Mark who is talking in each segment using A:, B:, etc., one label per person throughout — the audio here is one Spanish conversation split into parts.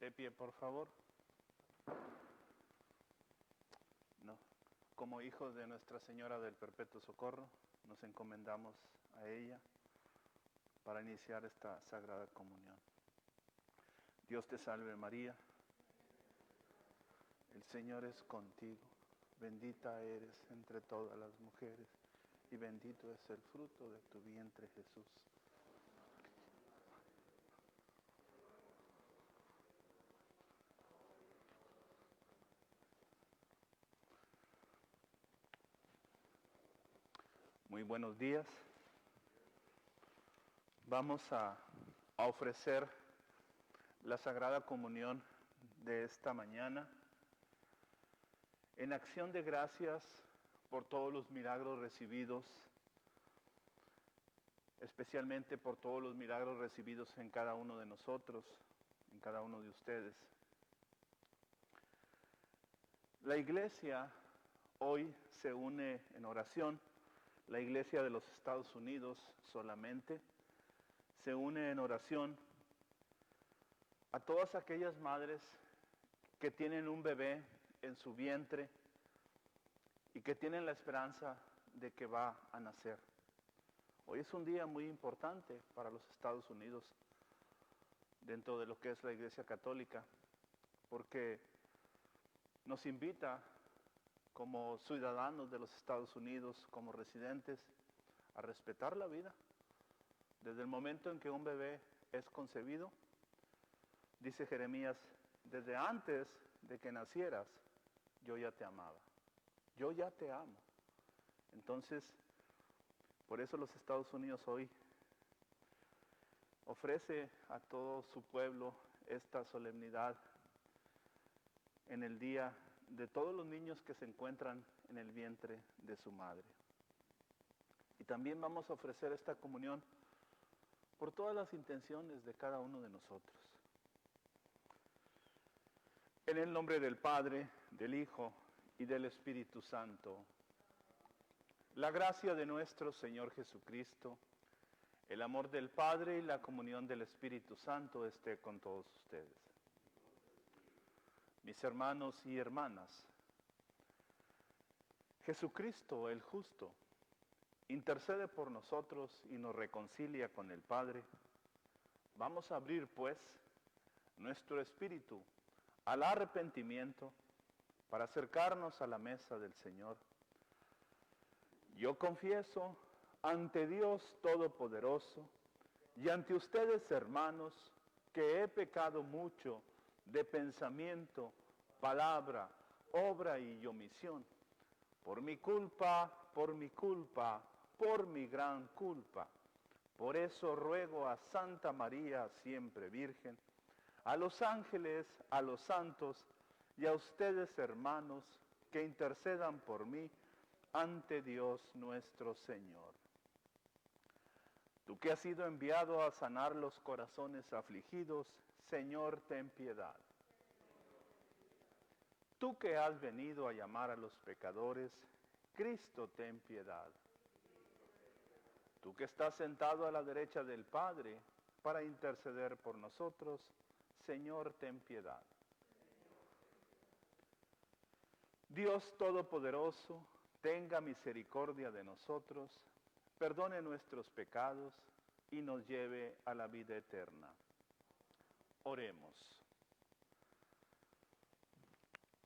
A: De pie, por favor. No. Como hijos de Nuestra Señora del Perpetuo Socorro, nos encomendamos a ella para iniciar esta Sagrada Comunión. Dios te salve María, el Señor es contigo, bendita eres entre todas las mujeres y bendito es el fruto de tu vientre Jesús. Muy buenos días. Vamos a ofrecer la Sagrada Comunión de esta mañana en acción de gracias por todos los milagros recibidos, especialmente por todos los milagros recibidos en cada uno de nosotros, en cada uno de ustedes. La Iglesia hoy se une en oración. La Iglesia de los Estados Unidos solamente se une en oración a todas aquellas madres que tienen un bebé en su vientre y que tienen la esperanza de que va a nacer. Hoy es un día muy importante para los Estados Unidos dentro de lo que es la Iglesia Católica, porque nos invita como ciudadanos de los Estados Unidos, como residentes, a respetar la vida. Desde el momento en que un bebé es concebido, dice Jeremías, desde antes de que nacieras, yo ya te amaba, yo ya te amo. Entonces, por eso los Estados Unidos hoy ofrece a todo su pueblo esta solemnidad en el día de todos los niños que se encuentran en el vientre de su madre. Y también vamos a ofrecer esta comunión por todas las intenciones de cada uno de nosotros. En el nombre del Padre, del Hijo y del Espíritu Santo, la gracia de nuestro Señor Jesucristo, el amor del Padre y la comunión del Espíritu Santo esté con todos ustedes. Mis hermanos y hermanas, Jesucristo el justo intercede por nosotros y nos reconcilia con el Padre. Vamos a abrir pues nuestro espíritu al arrepentimiento para acercarnos a la mesa del Señor. Yo confieso ante Dios Todopoderoso y ante ustedes, hermanos, que he pecado mucho de pensamiento, palabra, obra y omisión. Por mi culpa, por mi culpa, por mi gran culpa. Por eso ruego a Santa María, siempre Virgen, a los ángeles, a los santos y a ustedes, hermanos, que intercedan por mí ante Dios nuestro Señor. Tú que has sido enviado a sanar los corazones afligidos, Señor, ten piedad. Tú que has venido a llamar a los pecadores, Cristo, ten piedad. Tú que estás sentado a la derecha del Padre para interceder por nosotros, Señor, ten piedad. Dios Todopoderoso, tenga misericordia de nosotros, perdone nuestros pecados y nos lleve a la vida eterna. Oremos.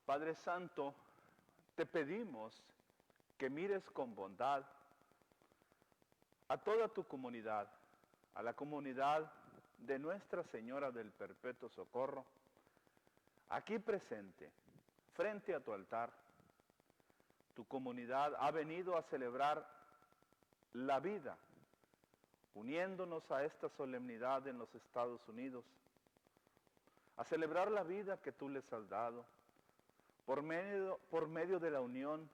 A: Padre Santo, te pedimos que mires con bondad a toda tu comunidad, a la comunidad de Nuestra Señora del Perpetuo Socorro, aquí presente, frente a tu altar. Tu comunidad ha venido a celebrar la vida, uniéndonos a esta solemnidad en los Estados Unidos, a celebrar la vida que tú les has dado, por medio de la unión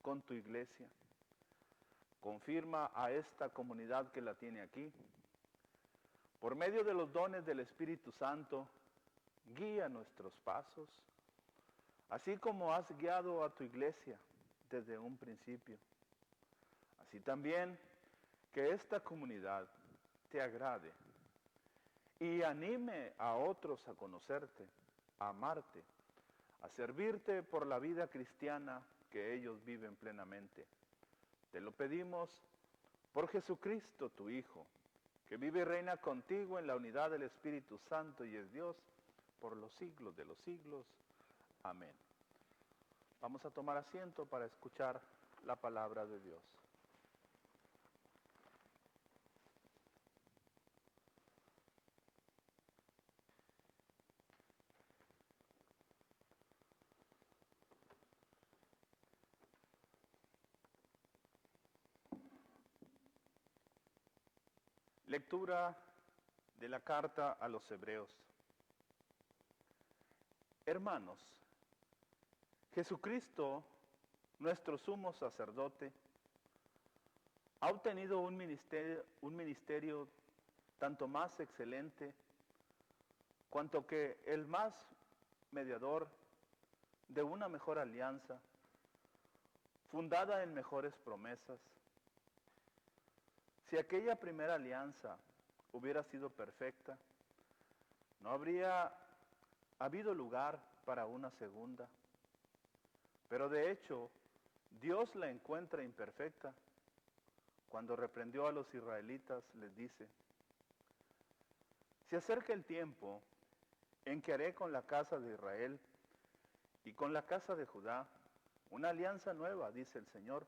A: con tu iglesia. Confirma a esta comunidad que la tiene aquí. Por medio de los dones del Espíritu Santo, guía nuestros pasos, así como has guiado a tu iglesia desde un principio. Así también que esta comunidad te agrade y anime a otros a conocerte, a amarte, a servirte por la vida cristiana que ellos viven plenamente. Te lo pedimos por Jesucristo, tu Hijo, que vive y reina contigo en la unidad del Espíritu Santo y es Dios por los siglos de los siglos. Amén. Vamos a tomar asiento para escuchar la palabra de Dios. Lectura de la carta a los Hebreos. Hermanos, Jesucristo, nuestro sumo sacerdote, ha obtenido un ministerio tanto más excelente cuanto que el más mediador de una mejor alianza, fundada en mejores promesas. Si aquella primera alianza hubiera sido perfecta, no habría habido lugar para una segunda. Pero de hecho, Dios la encuentra imperfecta. Cuando reprendió a los israelitas, les dice: se acerca el tiempo en que haré con la casa de Israel y con la casa de Judá una alianza nueva, dice el Señor.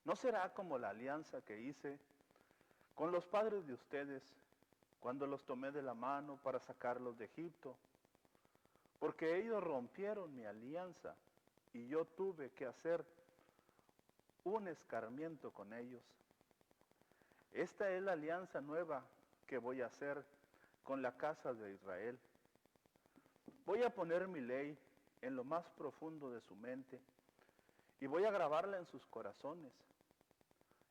A: No será como la alianza que hice con los padres de ustedes cuando los tomé de la mano para sacarlos de Egipto, porque ellos rompieron mi alianza y yo tuve que hacer un escarmiento con ellos. Esta es la alianza nueva que voy a hacer con la casa de Israel. Voy a poner mi ley en lo más profundo de su mente y voy a grabarla en sus corazones.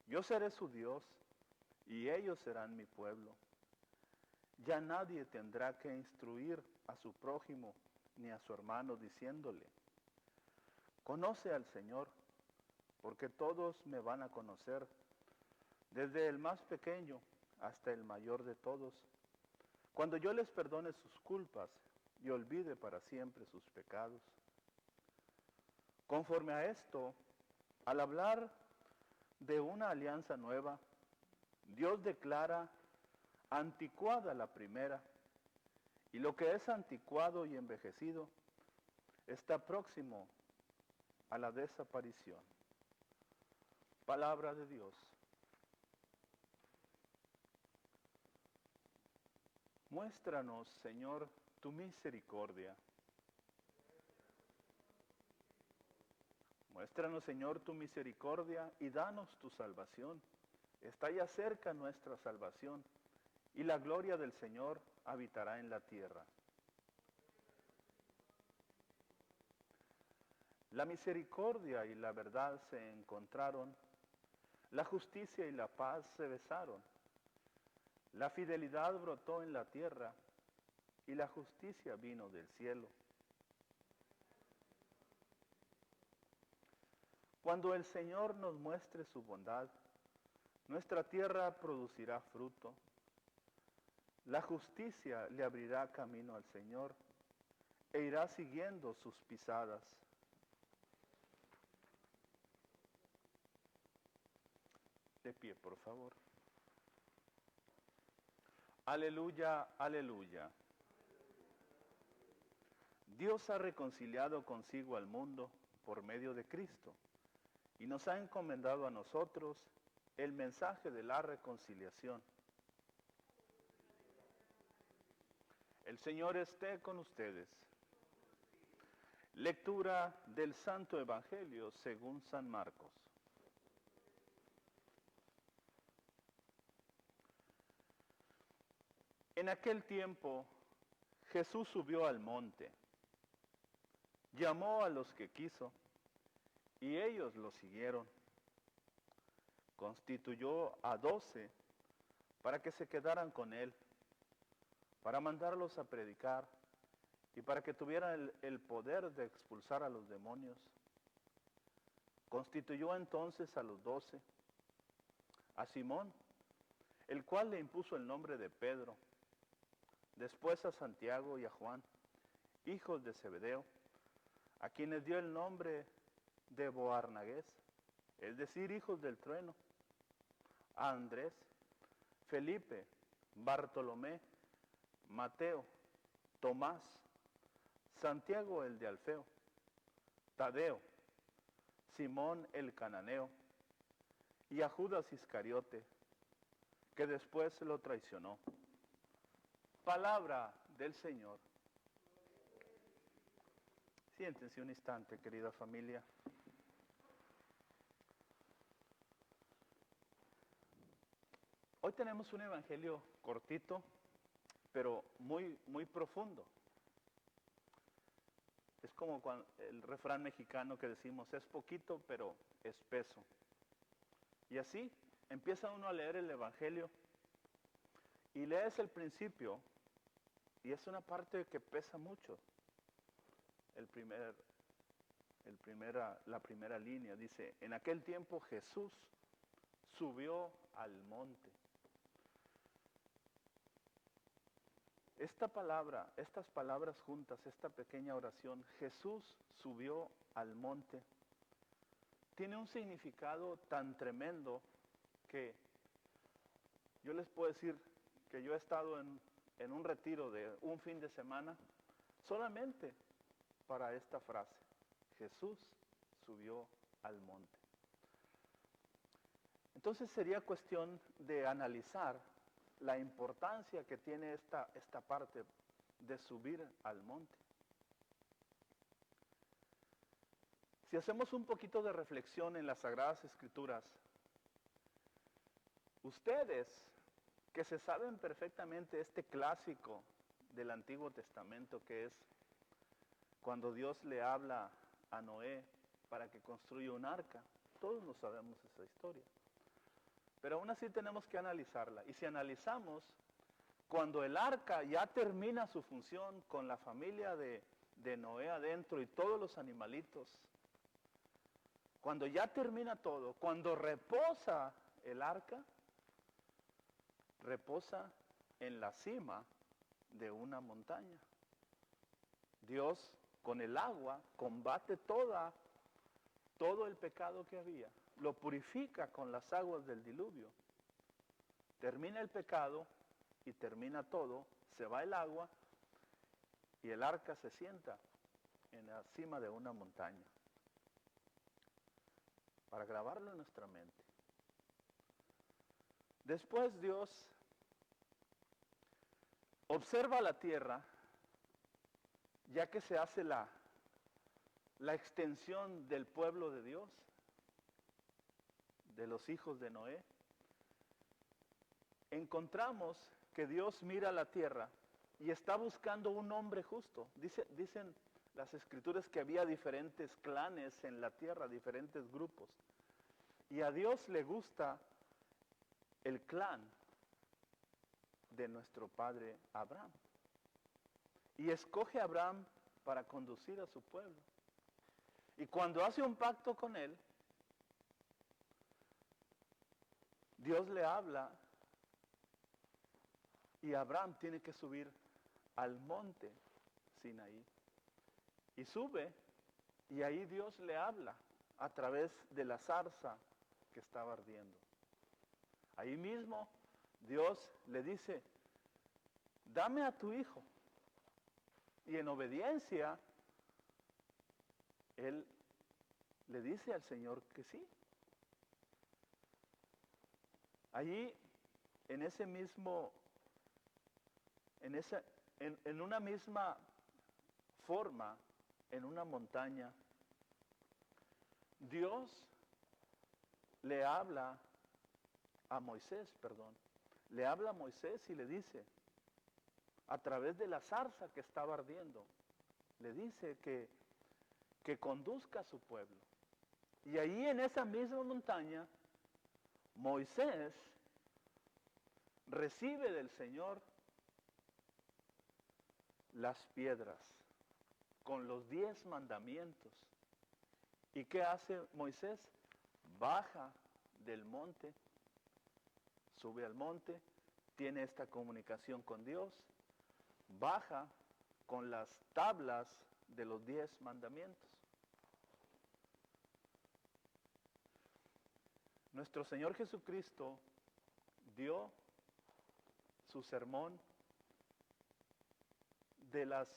A: Yo seré su Dios y ellos serán mi pueblo. Ya nadie tendrá que instruir a su prójimo ni a su hermano diciéndole: conoce al Señor, porque todos me van a conocer, desde el más pequeño hasta el mayor de todos, cuando yo les perdone sus culpas y olvide para siempre sus pecados. Conforme a esto, al hablar de una alianza nueva, Dios declara anticuada la primera, y lo que es anticuado y envejecido está próximo a la desaparición. Palabra de Dios. Muéstranos, Señor, tu misericordia. Muéstranos, Señor, tu misericordia y danos tu salvación. Está ya cerca nuestra salvación y la gloria del Señor habitará en la tierra. La misericordia y la verdad se encontraron, la justicia y la paz se besaron. La fidelidad brotó en la tierra y la justicia vino del cielo. Cuando el Señor nos muestre su bondad, nuestra tierra producirá fruto. La justicia le abrirá camino al Señor e irá siguiendo sus pisadas. De pie, por favor. Aleluya, aleluya. Dios ha reconciliado consigo al mundo por medio de Cristo y nos ha encomendado a nosotros el mensaje de la reconciliación. El Señor esté con ustedes. Lectura del Santo Evangelio según San Marcos. En aquel tiempo, Jesús subió al monte, llamó a los que quiso, y ellos lo siguieron. Constituyó a 12 para que se quedaran con él, para mandarlos a predicar y para que tuvieran el poder de expulsar a los demonios. Constituyó entonces a los 12, a Simón, el cual le impuso el nombre de Pedro, después a Santiago y a Juan, hijos de Zebedeo, a quienes dio el nombre de Boanerges, es decir, hijos del trueno, a Andrés, Felipe, Bartolomé, Mateo, Tomás, Santiago el de Alfeo, Tadeo, Simón el cananeo, y a Judas Iscariote, que después lo traicionó. Palabra del Señor. Siéntense un instante, querida familia. Hoy tenemos un evangelio cortito, pero muy profundo. Es como el refrán mexicano que decimos, es poquito, pero espeso. Y así empieza uno a leer el evangelio y lees el principio, y es una parte que pesa mucho. La primera línea dice, en aquel tiempo Jesús subió al monte. Estas palabras juntas, esta pequeña oración, Jesús subió al monte, tiene un significado tan tremendo que yo les puedo decir que yo he estado en un retiro de un fin de semana solamente para esta frase, Jesús subió al monte. Entonces sería cuestión de analizar la importancia que tiene esta parte de subir al monte. Si hacemos un poquito de reflexión en las Sagradas Escrituras, ustedes que se saben perfectamente este clásico del Antiguo Testamento, que es cuando Dios le habla a Noé para que construya un arca, todos lo sabemos esa historia. Pero aún así tenemos que analizarla. Y si analizamos, cuando el arca ya termina su función con la familia de Noé adentro y todos los animalitos, cuando ya termina todo, cuando reposa el arca, reposa en la cima de una montaña. Dios con el agua combate todo el pecado que había. Lo purifica con las aguas del diluvio. Termina el pecado y termina todo, se va el agua y el arca se sienta en la cima de una montaña. Para grabarlo en nuestra mente. Después Dios observa la tierra, ya que se hace la extensión del pueblo de Dios, de los hijos de Noé. Encontramos que Dios mira la tierra y está buscando un hombre justo. Dicen las Escrituras que había diferentes clanes en la tierra, diferentes grupos. Y a Dios le gusta el clan de nuestro padre Abraham. Y escoge a Abraham para conducir a su pueblo. Y cuando hace un pacto con él, Dios le habla y Abraham tiene que subir al monte Sinaí. Y sube y ahí Dios le habla a través de la zarza que estaba ardiendo. Ahí mismo Dios le dice, dame a tu hijo. Y en obediencia, él le dice al Señor que sí. Allí, en ese mismo, en una misma forma, en una montaña, Dios le habla a Moisés, le habla a Moisés y le dice, a través de la zarza que estaba ardiendo, le dice que conduzca a su pueblo. Y ahí en esa misma montaña, Moisés recibe del Señor las piedras con los 10 mandamientos. ¿Y qué hace Moisés? Baja del monte, sube al monte, tiene esta comunicación con Dios, baja con las tablas de los 10 mandamientos. Nuestro Señor Jesucristo dio su sermón de las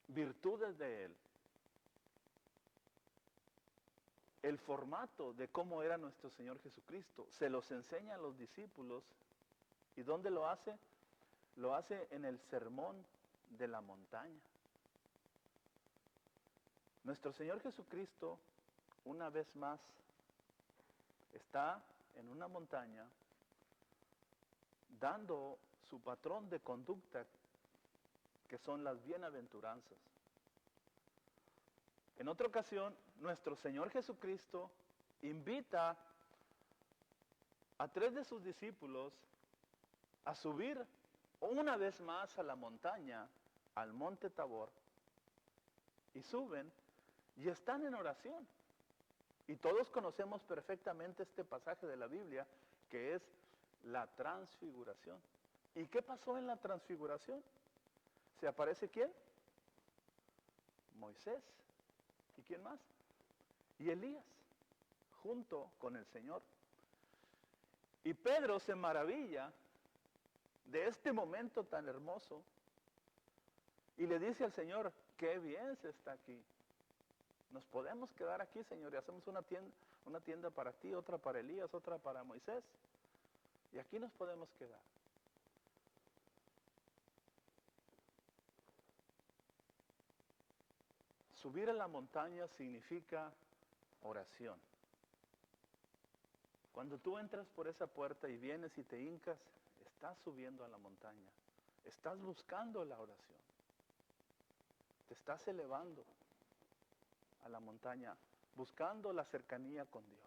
A: virtudes de Él, el formato de cómo era nuestro Señor Jesucristo. Se los enseña a los discípulos. ¿Y dónde lo hace? Lo hace en el sermón de la montaña. Nuestro Señor Jesucristo, una vez más, está en una montaña dando su patrón de conducta, que son las bienaventuranzas. En otra ocasión, nuestro Señor Jesucristo invita a 3 de sus discípulos a subir una vez más a la montaña, al monte Tabor, y suben y están en oración. Y todos conocemos perfectamente este pasaje de la Biblia, que es la transfiguración. ¿Y qué pasó en la transfiguración? ¿Se aparece quién? Moisés. ¿Y quién más? Y Elías, junto con el Señor. Y Pedro se maravilla de este momento tan hermoso y le dice al Señor: qué bien se está aquí. Nos podemos quedar aquí, Señor, y hacemos una tienda para ti, otra para Elías, otra para Moisés. Y aquí nos podemos quedar. Subir a la montaña significa oración. Cuando tú entras por esa puerta y vienes y te hincas, estás subiendo a la montaña. Estás buscando la oración. Te estás elevando a la montaña, buscando la cercanía con Dios.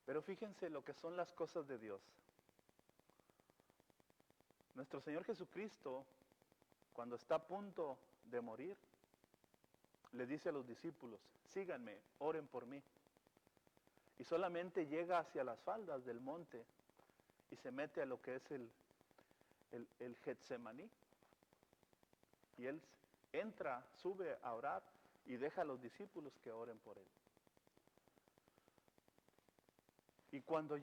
A: Pero fíjense lo que son las cosas de Dios. Nuestro Señor Jesucristo, cuando está a punto de morir, le dice a los discípulos: síganme, oren por mí. Y solamente llega hacia las faldas del monte y se mete a lo que es el Getsemaní. Y él entra, sube a orar y deja a los discípulos que oren por él. Y cuando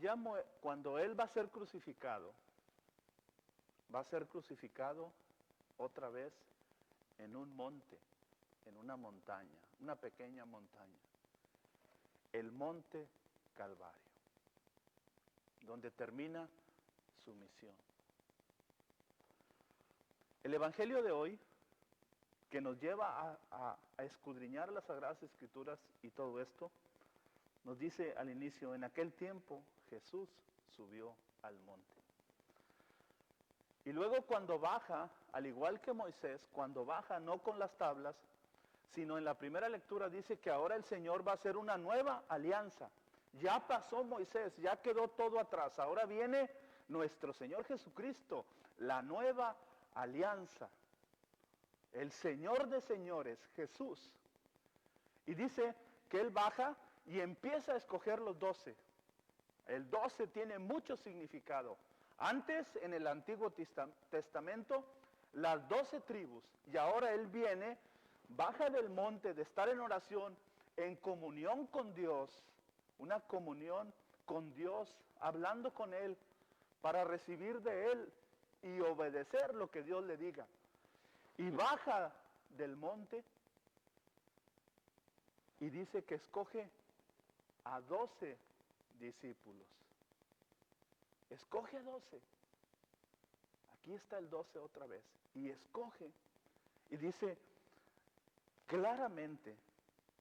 A: él va a ser crucificado otra vez en un monte, en una montaña, una pequeña montaña, el monte Calvario, donde termina su misión. El Evangelio de hoy, que nos lleva a escudriñar las Sagradas Escrituras y todo esto, nos dice al inicio: en aquel tiempo Jesús subió al monte. Y luego cuando baja, al igual que Moisés, cuando baja no con las tablas, sino en la primera lectura dice que ahora el Señor va a hacer una nueva alianza. Ya pasó Moisés, ya quedó todo atrás, ahora viene nuestro Señor Jesucristo, la nueva alianza. El Señor de señores, Jesús. Y dice que Él baja y empieza a escoger los 12. El 12 tiene mucho significado. Antes, en el Antiguo Testamento, las 12 tribus. Y ahora Él viene, baja del monte de estar en oración, en comunión con Dios. Una comunión con Dios, hablando con Él, para recibir de Él y obedecer lo que Dios le diga. Y baja del monte y dice que escoge a 12 discípulos. Escoge a 12. Aquí está el 12 otra vez. Y escoge. Y dice, claramente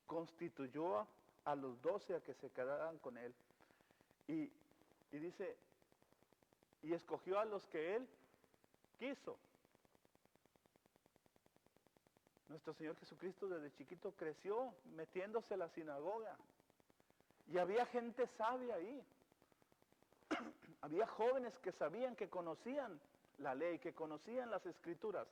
A: constituyó a los 12 a que se quedaran con él. Y dice, y escogió a los que él quiso. Nuestro Señor Jesucristo desde chiquito creció metiéndose a la sinagoga. Y había gente sabia ahí. Había jóvenes que sabían, que conocían la ley, que conocían las escrituras.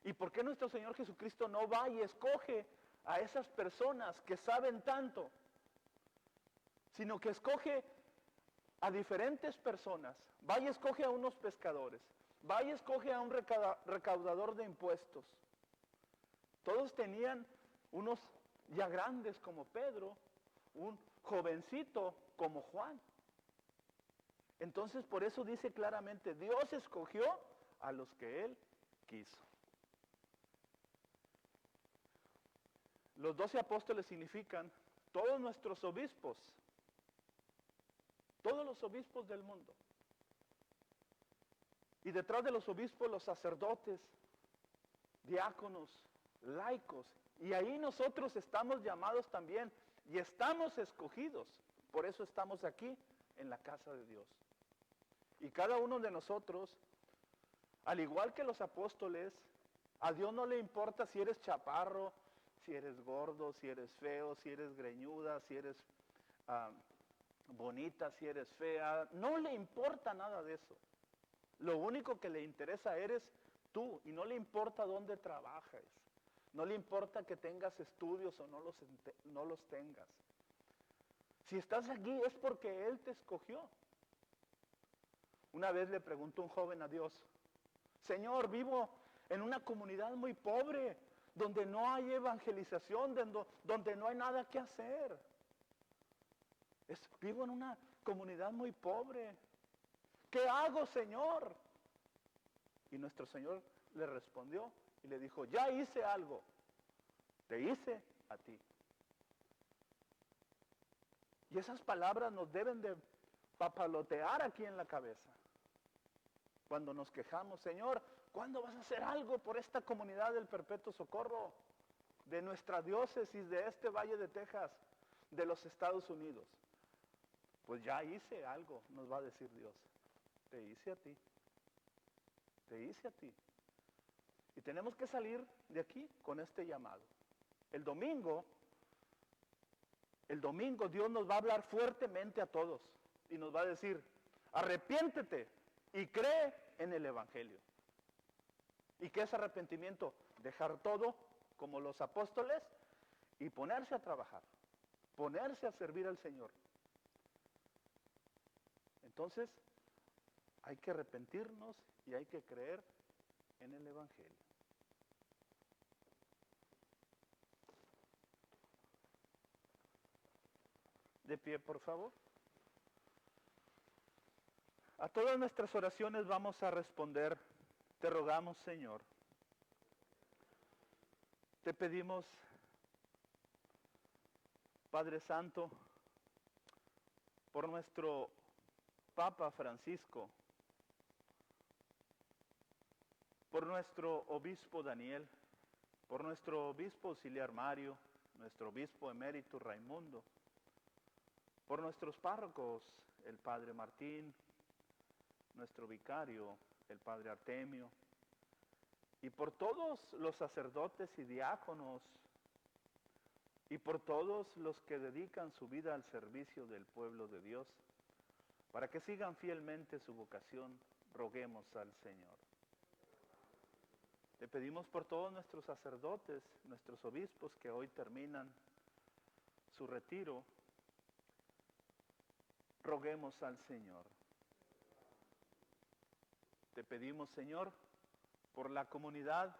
A: ¿Y por qué nuestro Señor Jesucristo no va y escoge a esas personas que saben tanto? Sino que escoge a diferentes personas. Va y escoge a unos pescadores. Va y escoge a un recaudador de impuestos. Todos tenían unos ya grandes como Pedro, un jovencito como Juan. Entonces por eso dice claramente, Dios escogió a los que Él quiso. Los 12 apóstoles significan todos nuestros obispos, todos los obispos del mundo. Y detrás de los obispos, los sacerdotes, diáconos, laicos. Y ahí nosotros estamos llamados también y estamos escogidos. Por eso estamos aquí en la casa de Dios. Y cada uno de nosotros, al igual que los apóstoles, a Dios no le importa si eres chaparro, si eres gordo, si eres feo, si eres greñuda, si eres bonita, si eres fea. No le importa nada de eso. Lo único que le interesa eres tú y no le importa dónde trabajes. No le importa que tengas estudios o no los tengas. Si estás aquí es porque Él te escogió. Una vez le preguntó un joven a Dios, Señor, vivo en una comunidad muy pobre, donde no hay evangelización, donde no hay nada que hacer. Vivo en una comunidad muy pobre. ¿Qué hago, Señor? Y nuestro Señor le respondió y le dijo, ya hice algo, te hice a ti. Y esas palabras nos deben de papalotear aquí en la cabeza. Cuando nos quejamos, Señor, ¿cuándo vas a hacer algo por esta comunidad del Perpetuo Socorro? De nuestra diócesis, de este Valle de Texas, de los Estados Unidos. Pues ya hice algo, nos va a decir Dios. Te hice a ti. Te hice a ti. Y tenemos que salir de aquí con este llamado. El domingo Dios nos va a hablar fuertemente a todos y nos va a decir, arrepiéntete y cree en el Evangelio. ¿Y qué es arrepentimiento? Dejar todo como los apóstoles y ponerse a trabajar, ponerse a servir al Señor. Entonces, hay que arrepentirnos y hay que creer en el Evangelio. De pie, por favor. A todas nuestras oraciones vamos a responder, te rogamos, Señor. Te pedimos, Padre Santo, por nuestro Papa Francisco, por nuestro obispo Daniel, por nuestro obispo auxiliar Mario, nuestro obispo emérito Raimundo, por nuestros párrocos, el Padre Martín, nuestro vicario, el Padre Artemio, y por todos los sacerdotes y diáconos, y por todos los que dedican su vida al servicio del pueblo de Dios, para que sigan fielmente su vocación, roguemos al Señor. Te pedimos por todos nuestros sacerdotes, nuestros obispos que hoy terminan su retiro, roguemos al Señor. Te pedimos, Señor, por la comunidad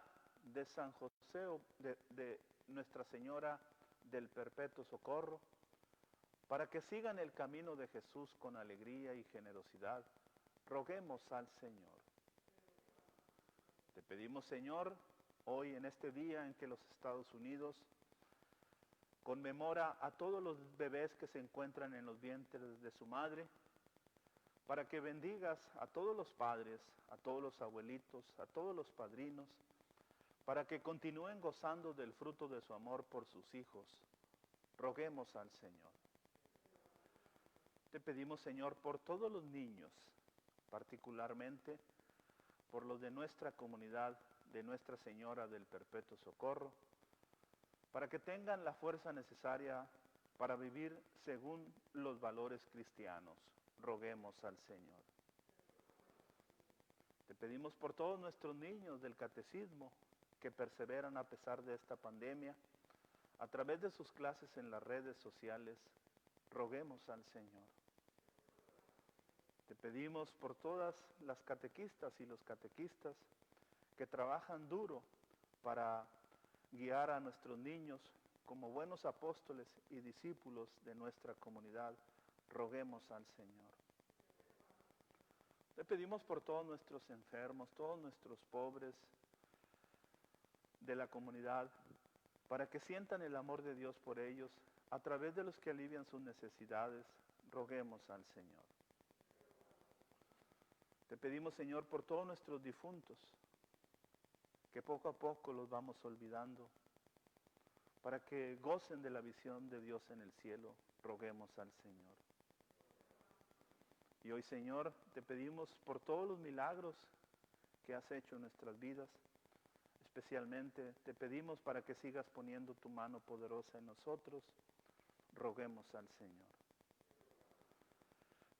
A: de San José, de Nuestra Señora del Perpetuo Socorro, para que sigan el camino de Jesús con alegría y generosidad, roguemos al Señor. Te pedimos, Señor, hoy en este día en que los Estados Unidos conmemora a todos los bebés que se encuentran en los vientres de su madre, para que bendigas a todos los padres, a todos los abuelitos, a todos los padrinos, para que continúen gozando del fruto de su amor por sus hijos. Roguemos al Señor. Te pedimos, Señor, por todos los niños, particularmente por los de nuestra comunidad, de Nuestra Señora del Perpetuo Socorro, para que tengan la fuerza necesaria para vivir según los valores cristianos. Roguemos al Señor. Te pedimos por todos nuestros niños del catecismo que perseveran a pesar de esta pandemia, a través de sus clases en las redes sociales, roguemos al Señor. Pedimos por todas las catequistas y los catequistas que trabajan duro para guiar a nuestros niños como buenos apóstoles y discípulos de nuestra comunidad. Roguemos al Señor. Le pedimos por todos nuestros enfermos, todos nuestros pobres de la comunidad, para que sientan el amor de Dios por ellos, a través de los que alivian sus necesidades. Roguemos al Señor. Te pedimos, Señor, por todos nuestros difuntos, que poco a poco los vamos olvidando, para que gocen de la visión de Dios en el cielo. Roguemos al Señor. Y hoy, Señor, te pedimos por todos los milagros que has hecho en nuestras vidas. Especialmente te pedimos para que sigas poniendo tu mano poderosa en nosotros. Roguemos al Señor.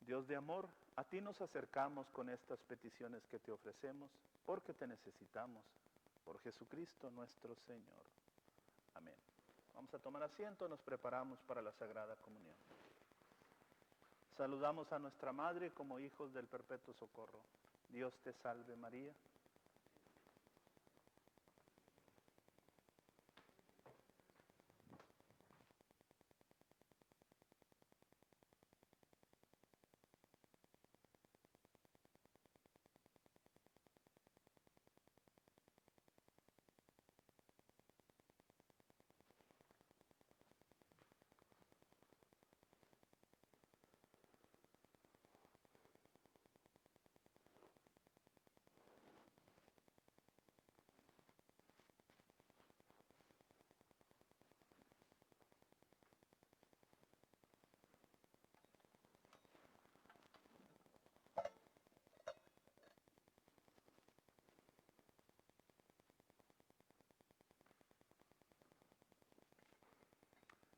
A: Dios de amor, a ti nos acercamos con estas peticiones que te ofrecemos, porque te necesitamos. Por Jesucristo nuestro Señor. Amén. Vamos a tomar asiento, nos preparamos para la Sagrada Comunión. Saludamos a nuestra Madre como hijos del perpetuo socorro. Dios te salve María.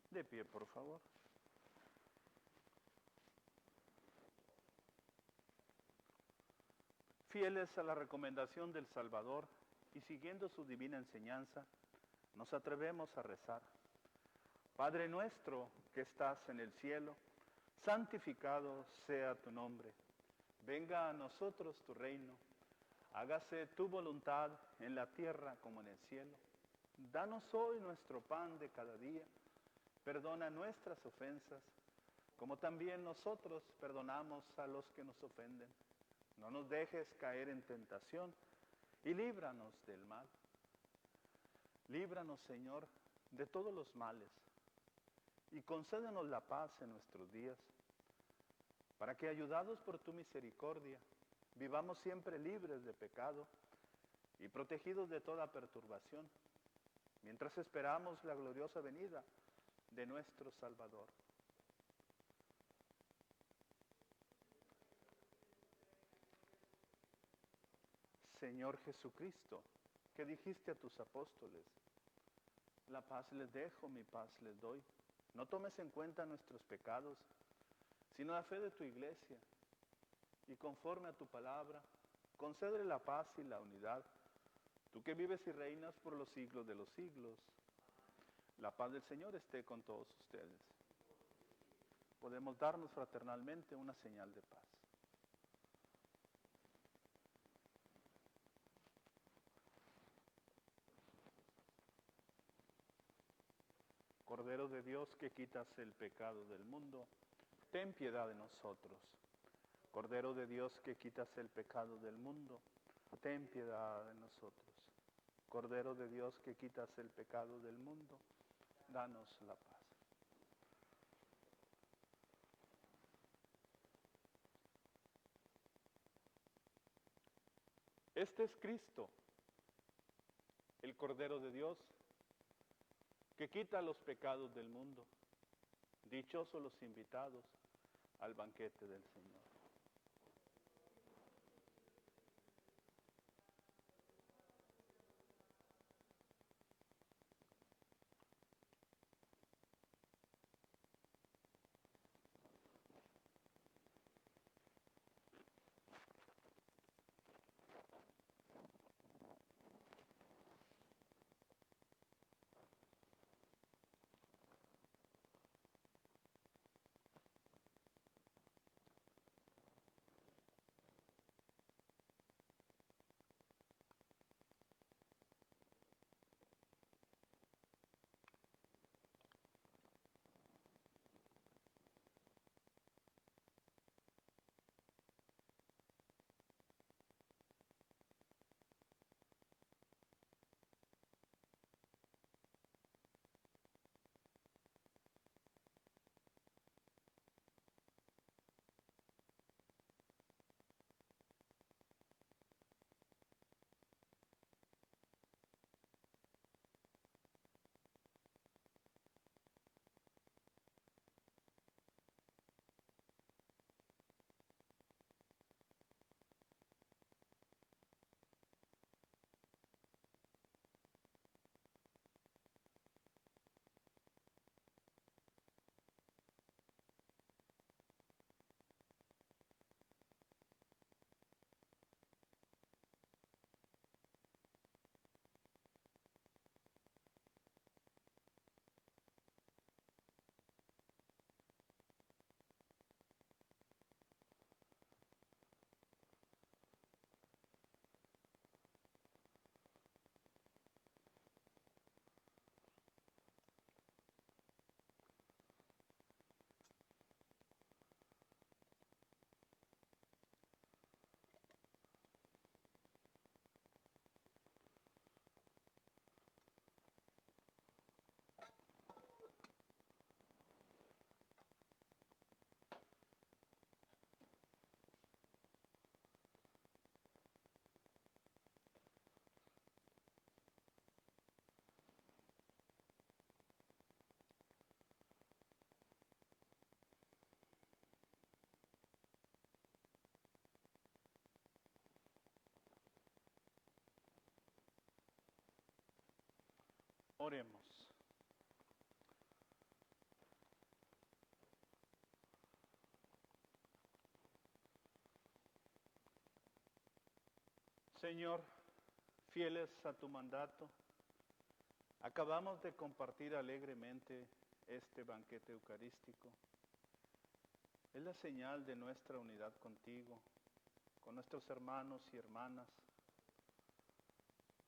A: De pie, por favor. Fieles a la recomendación del Salvador y siguiendo su divina enseñanza, nos atrevemos a rezar. Padre nuestro que estás en el cielo, santificado sea tu nombre. Venga a nosotros tu reino. Hágase tu voluntad en la tierra como en el cielo. Danos hoy nuestro pan de cada día. Perdona nuestras ofensas, como también nosotros perdonamos a los que nos ofenden. No nos dejes caer en tentación y líbranos del mal. Líbranos, Señor, de todos los males y concédenos la paz en nuestros días, para que, ayudados por tu misericordia, vivamos siempre libres de pecado y protegidos de toda perturbación, mientras esperamos la gloriosa venida de nuestro Salvador. Señor Jesucristo, que dijiste a tus apóstoles, la paz les dejo, mi paz les doy. No tomes en cuenta nuestros pecados, sino la fe de tu iglesia. Y conforme a tu palabra, concédele la paz y la unidad, tú que vives y reinas por los siglos de los siglos. La paz del Señor esté con todos ustedes. Podemos darnos fraternalmente una señal de paz. Cordero de Dios, que quitas el pecado del mundo, ten piedad de nosotros. Cordero de Dios, que quitas el pecado del mundo, ten piedad de nosotros. Cordero de Dios, que quitas el pecado del mundo, danos la paz. Este es Cristo, el Cordero de Dios, que quita los pecados del mundo. Dichosos los invitados al banquete del Señor. Oremos. Señor, fieles a tu mandato, acabamos de compartir alegremente este banquete eucarístico. Es la señal de nuestra unidad contigo, con nuestros hermanos y hermanas.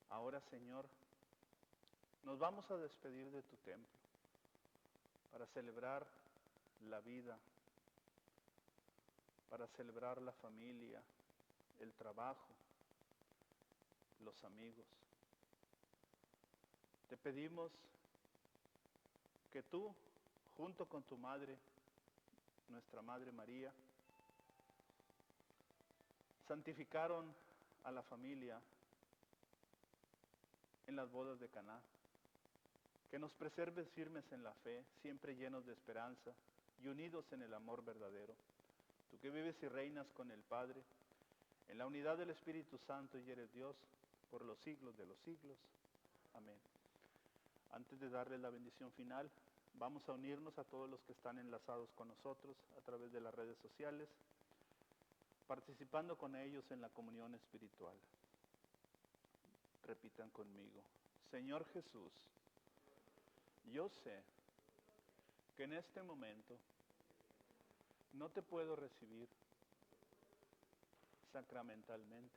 A: Ahora, Señor, nos vamos a despedir de tu templo para celebrar la vida, para celebrar la familia, el trabajo, los amigos. Te pedimos que tú, junto con tu madre, nuestra Madre María, santificaron a la familia en las bodas de Caná. Que nos preserves firmes en la fe, siempre llenos de esperanza y unidos en el amor verdadero. Tú que vives y reinas con el Padre, en la unidad del Espíritu Santo y eres Dios por los siglos de los siglos. Amén. Antes de darles la bendición final, vamos a unirnos a todos los que están enlazados con nosotros a través de las redes sociales, participando con ellos en la comunión espiritual. Repitan conmigo. Señor Jesús, yo sé que en este momento no te puedo recibir sacramentalmente,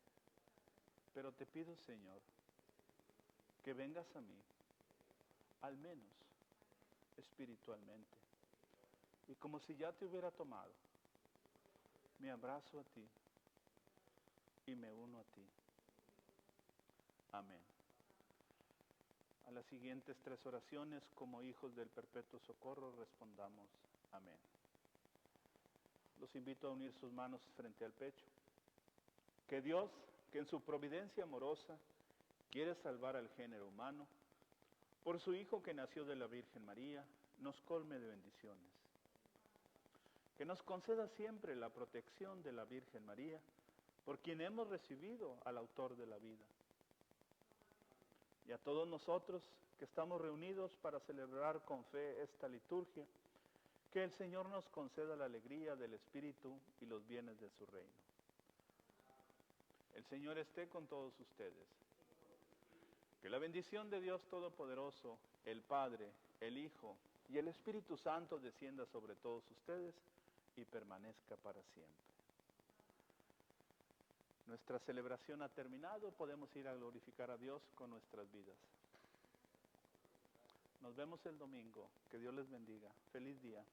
A: pero te pido, Señor, que vengas a mí, al menos espiritualmente, y como si ya te hubiera tomado, me abrazo a ti y me uno a ti. Amén. A las siguientes 3 oraciones, como hijos del perpetuo socorro, respondamos amén. Los invito a unir sus manos frente al pecho. Que Dios, que en su providencia amorosa quiere salvar al género humano, por su Hijo que nació de la Virgen María, nos colme de bendiciones. Que nos conceda siempre la protección de la Virgen María, por quien hemos recibido al autor de la vida. Y a todos nosotros que estamos reunidos para celebrar con fe esta liturgia, que el Señor nos conceda la alegría del Espíritu y los bienes de su reino. El Señor esté con todos ustedes. Que la bendición de Dios Todopoderoso, el Padre, el Hijo y el Espíritu Santo descienda sobre todos ustedes y permanezca para siempre. Nuestra celebración ha terminado, podemos ir a glorificar a Dios con nuestras vidas. Nos vemos el domingo, que Dios les bendiga. Feliz día.